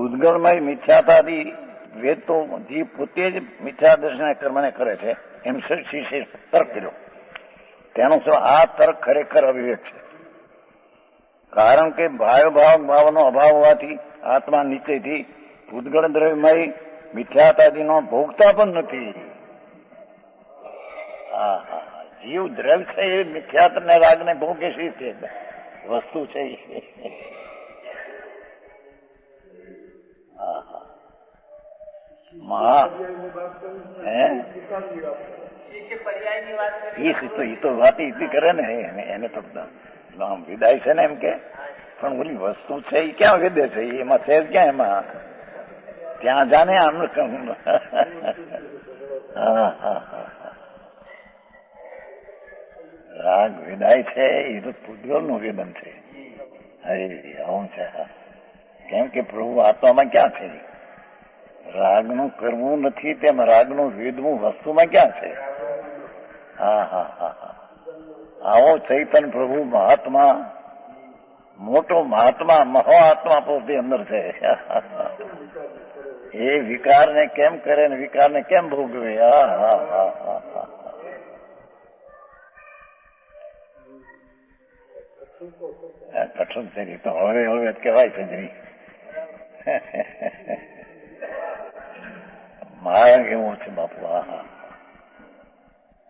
પૂતગળમય મિથ્યાતાથી વેદ તો જીવ પોતે જ મિથ્યા દર્શન કર્મને કરે છે એમ શિષ્ય તર્ક કર્યો. તેનું શું આ તર્ક ખરેખર અવિવેક છે. કારણ કે ભાવનો અભાવ હોવાથી આત્મા નીચેથી પૂતગળ દ્રવ્યમય મિથ્યાતાદિનો ભોગતા પણ નથી. જીવ દ્રવ્ય છે એ મિથ્યાત ને રાગ ને ભોગે છે વસ્તુ છે. એ તો વાત ઈથી કરે ને એને તો વિદાય છે ને એમ કે, પણ ઓલી વસ્તુ છે એ ક્યાં વિદે છે? એમાં છે ક્યાં? એમાં ત્યાં જાને આમ રાગ વિદાય છે એ તો પૂતગલ નું વેદન છે. આવું છે. કેમ કે પ્રભુ આત્મામાં ક્યાં છે? રાગનું કરવું નથી તેમ રાગનું વેદવું વસ્તુમાં ક્યાં છે? આવો ચૈતન પ્રભુ મહાત્મા, મોટો મહાત્મા, મહાત્મા પોતે અંદર છે. એ વિકારને કેમ કરે ને વિકારને કેમ ભોગવે? કઠણ છે તો હળવે હળવે કહેવાય છે જરી. માર્ગ એવો છે બાપુ.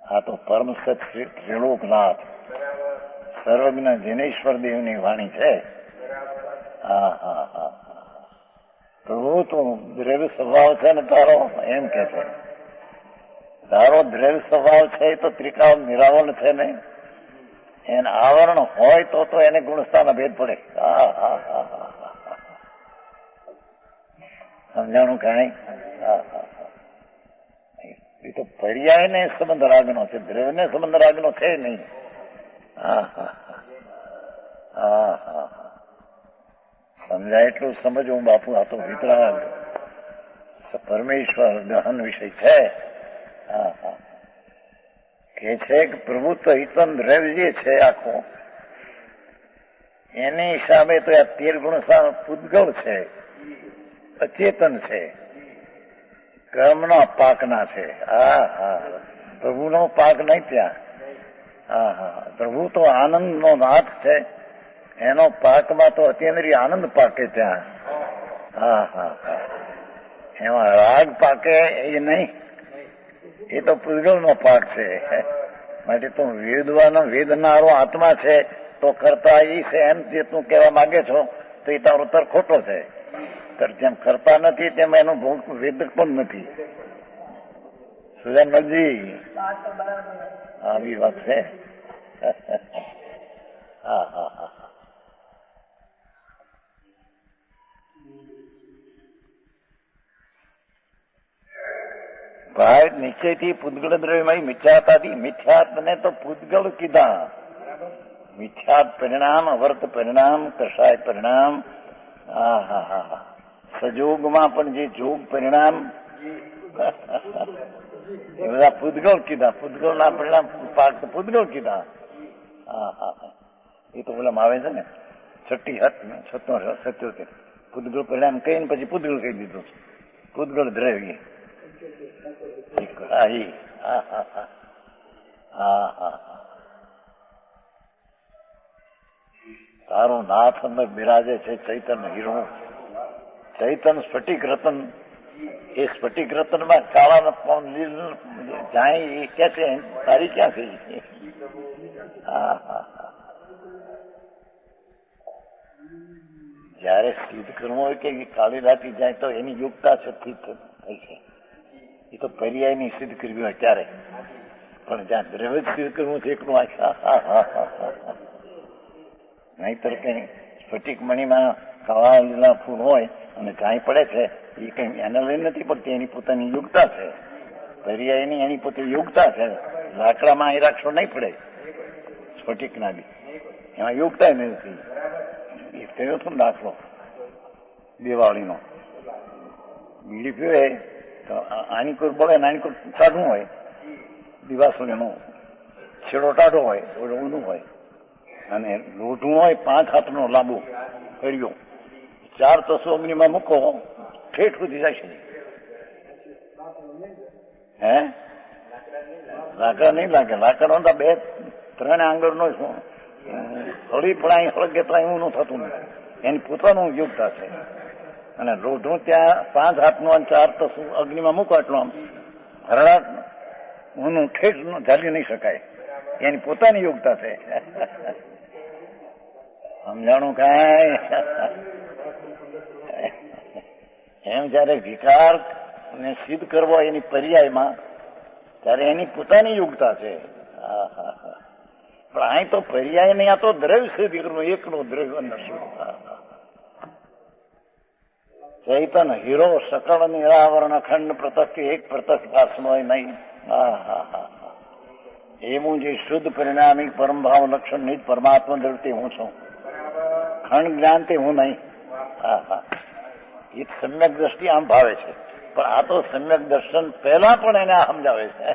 આ તો પરમ સત ત્રિલોકનાથ સર્વજ્ઞ જિનેશ્વર દેવની વાણી છે. પ્રભુ તો દ્રવ્ય સ્વભાવ છે ને તારો, એમ કે છે તારો દ્રવ્ય સ્વભાવ છે એ તો ત્રિકાળ નિરાવરણ છે ને, એને આવરણ હોય તો એને ગુણસ્થાન ભેદ પડે. સમજાણું કાંઈ? એ તો પર્યાય ને સંબંધ રાગનો છે, દ્રવ્ય ને સંબંધ રાગનો છે નહીં. સમજાય એટલું સમજવું બાપુ. આ તો વિતરાગ પરમેશ્વર ગહન વિષય છે. કે છે કે પ્રભુ તો હિતન દ્રવ્ય જે છે આખો, એની હિસાબે તો આ 13 ગુણ પૂતગળ છે, અચેતન છે, કર્મના પાકના છે. પ્રભુનો પાક નહીં ત્યાં. પ્રભુ તો આનંદનો નાથ છે, એનો પાકમાં તો અત્યંદ્રીય આનંદ પાકે ત્યાં. એમાં રાગ પાકે એ નહીં, એ તો પૂતગળનો પાક છે. માટે તો વેદનારો આત્મા છે તો કરતા એ છે એમ જે તું કહેવા માંગે છો તો એ તારો તર ખોટો છે. જેમ કરતા નથી તેમ એનું ભોગ વેદક પણ નથી. સુરેન્દ્રજી આવી વાત છે. ભાઈ નિશ્ચયથી પૂતગળ દ્રવ્યમય મિથ્યાતાથી મિથ્યાત્મને તો પૂતગળ કીધા. મિથ્યાત પરિણામ, અવર્ત પરિણામ, કષાય પરિણામ, સજોગમાં પણ જે જોગ પરિણામ એ બધા પૂતગળ કીધા. પૂતગળના પરિણામ પૂતગળ કીધા. એ તો બોલામાં આવે છે ને 77 પૂતગળ પરિણામ કહીને પછી પૂતગળ કહી દીધું. પૂતગળ દ્રવ્ય તારો નાથ અંદર બિરાજે છે ચૈતન હીરો, ચૈતન સ્ફટિક રતન. એ સ્ફટિક રતન માં કાળા જાય એ ક્યાં છે? તારી ક્યાં છે? જયારે સિદ્ધ કર્મ હોય કે કાળી રાતી જાય તો એની યોગતા છે થઈ છે. એ તો પર્યાયની સિદ્ધ કરવી હોય ત્યારે, પણ જ્યાં દ્રવ્ય સિદ્ધ કરવું છે એકલું નહીતર કઈ સ્ફટિક મણીમાં કાળા લીલા ફૂલ હોય અને ચાય પડે છે એ કઈ એને લઈ નથી પડતી, એની પોતાની યોગતા છે. પર્યાયની એની પોતે યોગતા છે. લાકડામાં એ રાખશો નહીં પડે, સ્ફટિકના બી એમાં યોગતા નથી. એ થયો હતો દાખલો દિવાળીનો. બીડી પીવે તો આની કોઈ બળે ને આની કોઈ ટાઢું હોય, દિવાસળીનો છેડો ટાઢો હોય, ઊંધું હોય, અને લોઢું હોય 5 હાથનો લાંબુ કર્યો, 4 તસુ અગ્નિમાં મૂકો, ઠેઠ સુધી જશે. હે લાકડા નહીં લાગે. લાકડા તો 2-3 આંગળનો હળી પણ હળગે તો એવું ન થતું નથી. એની પોતાનું યોગ્યતા છે. અને રોઢું ત્યાં 5 હાથનું અને 4 તસુ અગ્નિમાં મૂકો એટલું આમ હરડા ઊનું ઠેઠ ઝાલી નહીં શકાય. એની પોતાની યોગ્યતા છે. સમજાણું કાંઈ? એમ જયારે વિકાર ને સિદ્ધ કરવો એની પર્યાયમાં, ત્યારે એની પોતાની યોગ્યતા છે. પણ અહીં તો પર્યાય નહીં, આ તો દ્રવ્ય સિદ્ધ કરવું, એકનું દ્રવ્ય નશું. ચૈતન હીરો સકળ નિરાવરણ અખંડ પ્રતક્ષ, એક પ્રતક્ષ ભાસનો નહીં. એવું જે શુદ્ધ પરિણામિક પરમભાવ લક્ષણ ની જ પરમાત્મા દ્રષ્ટિ હું છું. ખંડ જ્ઞાન તે હું નહીં. એ સમ્યક દ્રષ્ટિ આમ ભાવે છે, પણ આ તો સમ્યક દર્શન પહેલા પણ એને સમજાવે છે.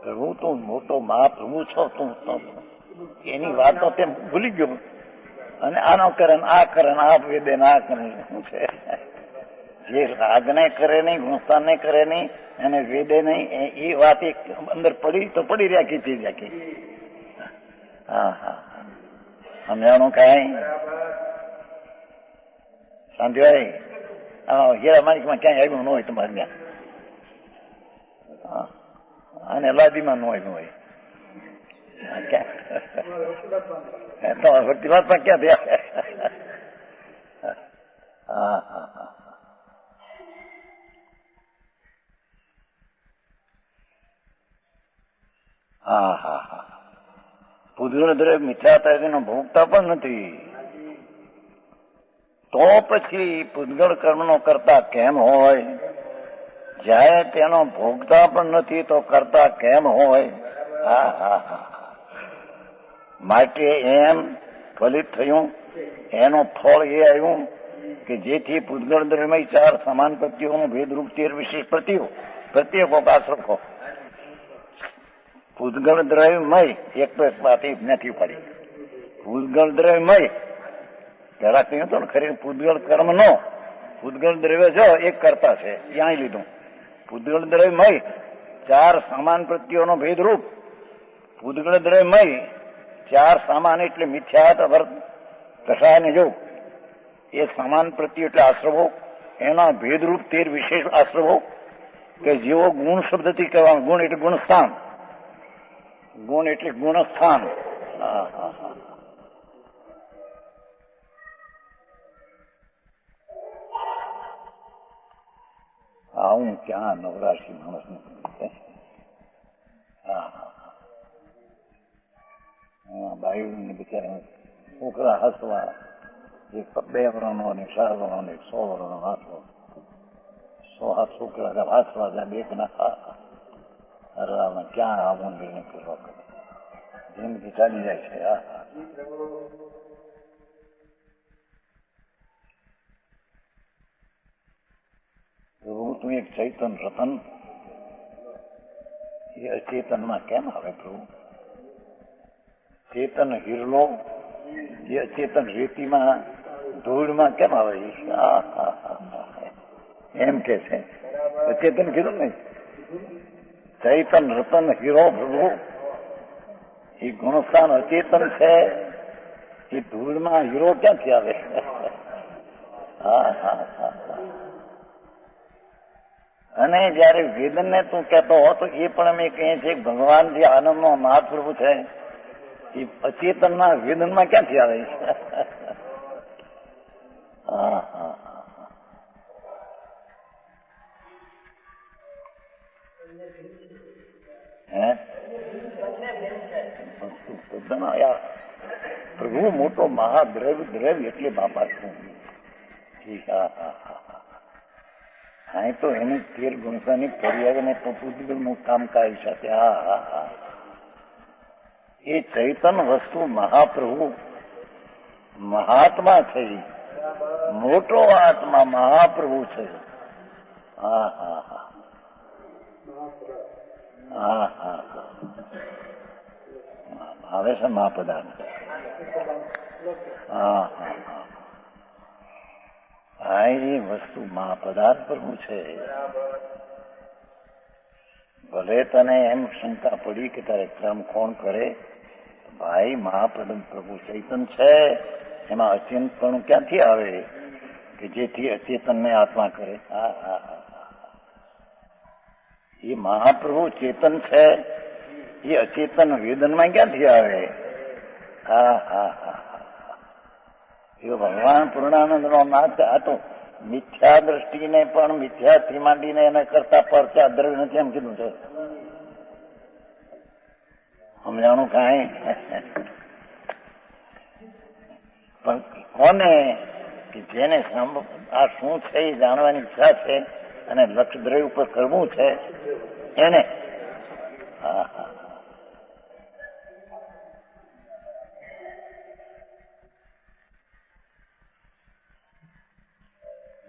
પ્રભુ તું મોટો મહાપ્રભુ છો, તું એની વાતો તેમ ભૂલી ગયો. અને આનો કરે આ કરે, આ વેદે આ કરે. શું છે જે રાગને કરે નહીં, ગુણસ્થાનને કરે નહીં, અને વેદે નહીં, એ વાત એક અંદર પડી તો પડી રાખી ચીજ રાખી. સમજાણું કાંઈ? શાંતિભાઈ, હીરા માણિકમાં ક્યાંય આવ્યું ન હોય તમારે ત્યાં, અને લાદીમાં ન હોય. ભક્તિ વાત પણ ક્યાં થયા? પૂજ્ય દ્રવ્ય મિથ્યાત્વ ભોગતા પણ નથી, તો પછી પૂજગળ કર્મનો કરતા કેમ હોય? જયારે તેનો ભોગતા પણ નથી તો કરતા કેમ હોય? માટે એમ ફલિત થયું, એનો ફળ એ આવ્યું કે જેથી પૂજગળ દ્રવ્યમય 4 સમાન પ્રત્યોનું ભેદરૂપ 13 વિશેષ પ્રત્યેક આશ્રકો. પૂજગળ દ્રવ્યમય એક તો એક વાત નથી પડી. પૂજગળ દ્રવ્યમય પેલા કહ્યું હતું ને, ખરી પૂજગળ કર્મ નો પૂજગળ દ્રવ્ય જો એક કરતા છે, ત્યાં લીધું. પૂજગળ દ્રવ્યમય 4 સમાન પ્રત્યોનો ભેદરૂપ. પૂજગળ દ્રવ્યમય 4 સમાન એટલે મિથ્યા કસાયને જો એ સમાન પ્રત્યો એટલે આશ્રવો, એના ભેદરૂપ 13 વિશેષ આશ્રવો કે જેવો ગુણ શબ્દથી કહેવાનું. ગુણ એટલે ગુણસ્થાન, ગુણ એટલે ગુણસ્થાન. હું ક્યાં નવરાશી માણસ ને બાયું બિચારા છોકરા હસવા, એક 2 વર્ષનો અને 4 વર્ષનો અને 100 વર્ષનો હાથો, 100 છોકરા હસવા જાય એક ના. અરે ક્યાં આવું નિર્ણય કરવા કરે, જિંદગી ચાલી જાય છે. પ્રભુ તું એક ચૈતન રતન, એ અચેતનમાં કેમ આવે પ્રભુ? ચેતન હિરલો એ અચેતન રેતીમાં ધૂળમાં કેમ આવે? એમ કે છે અચેતન કીધું ને. ચૈતન રતન હીરો પ્રભુ, એ ગુણસ્થાન અચેતન છે, એ ધૂળમાં હીરો ક્યાંથી આવે? અને જયારે વેદન ને તું કહેતો હો તો એ પણ અમે કહીએ છીએ ભગવાન જે આનંદનો મહાપ્રભુ છે એ અચેતનના વેદનમાં ક્યાંથી આવે? પ્રભુ મોટો મહાદ્રવ્ય એટલે બાપા છું. હા તો એની 13 ગુણસાની પર્યાયને પૂજગળનું કામકાજ સાથે એ ચૈતન વસ્તુ મહાપ્રભુ મહાત્મા છે. મોટો આત્મા મહાપ્રભુ છે. હા હા હા હા હા આવે છે મહાપદાર્થ. હા હા હા હા એ વસ્તુ મહાપદાર્થ પ્રભુ છે. ભલે તને એમ શંકા પડી કે તારે ક્રમ કોણ કરે, ભાઈ મહાપ્રદમ પ્રભુ ચૈતન છે, એમાં અચેતનપણું ક્યાંથી આવે કે જેથી અચેતનને આત્મા કરે? હા હા હા એ મહાપ્રભુ ચેતન છે, એ અચેતન વેદનમાં ક્યાંથી આવે? હા હા હા એ ભગવાન પૂર્ણાનંદ નો નાથ. આ તો મિથ્યા દ્રષ્ટિને પણ મિથ્યાથી માંડીને એને કરતા પરચા દ્રવ્ય નથી એમ કીધું છે. સમજાણું કાંઈ? પણ કોને કે જેને આ શું છે એ જાણવાની ઈચ્છા છે અને લક્ષ દ્રવ્ય ઉપર કરવું છે એને. હા હા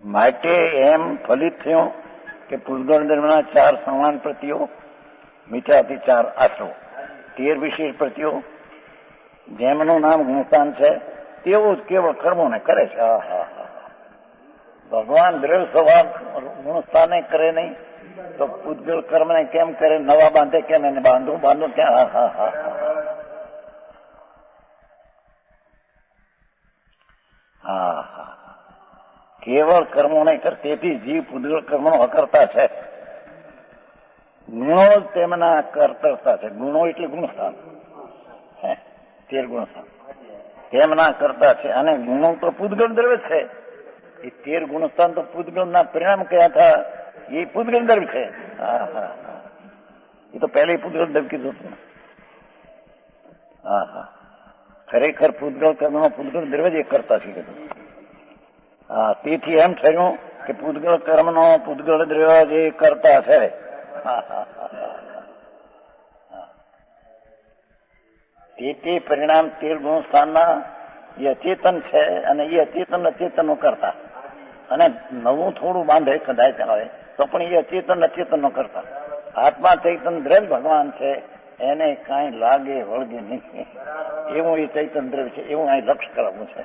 માટે એમ ફલિત થયું કે પૂતગળ ધર્મના 4 સમાન પ્રતિઓ, મીઠાથી 4 આશરો, 13 વિશેષ પ્રતિઓ, જેમનું નામ ગુણસ્થાન છે તેવું જ કેવળ કર્મોને કરે છે. હા હા હા ભગવાન દ્રવ્ય સ્વભાવ ગુણસ્થાને કરે નહીં તો પૂતગલ કર્મને કેમ કરે? નવા બાંધે કેમ? એને બાંધું ક્યાં? હા હા હા હા હા કેવળ કર્મો નહીં કર. તેથી જીવ પૂતગલ કર્મનો અકર્તા છે. ગુણો જ તેમના કર્તર્તા છે. ગુણો એટલે ગુણસ્થાન, 13 ગુણસ્થાન તેમના કરતા છે. અને ગુણો તો પૂતગલ દ્રવ્ય છે. એ 13 ગુણસ્થાન તો પૂતગલના પરિણામ કયા હતા? એ પૂતગલ દ્રવ્ય છે. હા હા એ તો પહેલે પૂતગલ દ્રવ્ય કીધું હતું. હા હા ખરેખર પૂતગલ કર્મનો પૂતગલ દ્રવ્ય જ એક કરતા છે કીધું. હા તેથી એમ થયું કે પૂતગલ કર્મનો પૂતગલ દ્રવ્ય જે કરતા છે. તે પરિણામ 13 ગુણસ્થાનના એ અચેતન છે અને એ અચેતન કરતા. અને નવું થોડું બાંધે કદાચ આવે તો પણ એ અચેતન કરતા. આત્મા ચૈતન દ્રવ્ય ભગવાન છે, એને કાંઈ લાગે વળગે નહીં એવું એ ચૈતન દ્રવ્ય છે. એવું અહીં લક્ષ કરવું છે.